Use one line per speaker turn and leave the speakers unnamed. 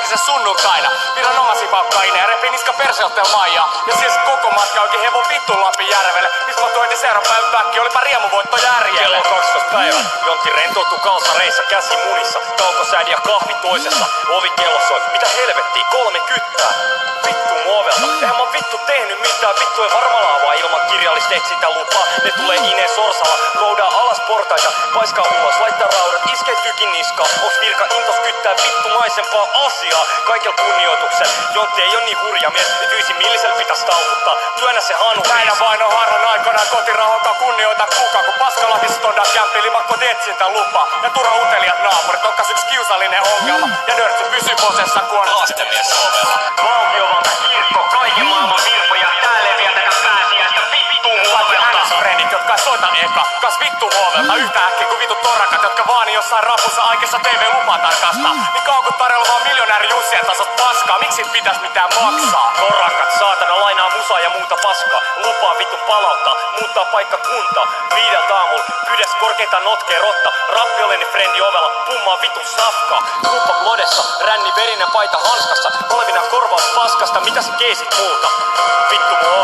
se sunnuntaina. Viranomaisia paukkainen ja repii niska perseottel maijaa. Ja siis koko matka oikein hevon vittu Lapin järvelle. Missä mä toin seuraavan päivän päkki, olipa riemuvoitto järjelle.
Kello 12 päivä. Jontti rentoutuu kalsareissa, käsi munissa. Kaukosäädi ja kahvi toisessa. Ovi kello soi. Mitä helvettiä, 3 kyttää. Vittu muovelta. Eihän mä vittu tehnyt mitään. Vittu ei varmalla avaa ilman kirjallista etsintälupaa. Ne tulee Ineen sorsalla. Roudaa alas portaita. Paiskaa ulos. Laittaa raudat. Iskee tykin niskaa. Onks virka intos kyttää vittumaisempaa asiaa? Kaikella kunnioituksella. Jontti ei oo niin hurja mies. Et 9 millisellä pitäis taltuttaa. Työnnä se hanu.
Näinä vain on harran aikana kotirahoka kunnioita kuka. Kun paskalakissa tondaa kämpili makko etsintälupa. Ja turha uteliat naapurit. Onkas yks kiusallinen ongelma. Ja nörtsy pysyy posessa kun on
Haastemies ovella. Valtiovalta kirkko. Kaiken maailman virpoja. Täällä vietetä pääsiäistä vittu muovelta.
NS-frendit, jotka ei soita eka. Kas vittu muovelta. Yhtä äkkiä kuin vitut torakat, jotka vaani jossain rapussa aikessa TV-lupaa tarkastaa. Niin kauan kun tarjolla vaan miljonääri Jussien tasot paskaa. Miksi pitäis mitään maksaa?
Torakat, saatana lainaa musaa ja muuta paskaa. Lupaa vittu palauttaa, muuttaa paikka kunta. 5 aamulla, pydes korkeinta notkee rotta. Rappiolleni frendi ovella, pummaa vitun safkaa. Kuppa klodessa, ränni verinen paita hanskassa. Olevina korvaus paskasta, mitä sä keesit multa? Vittu mua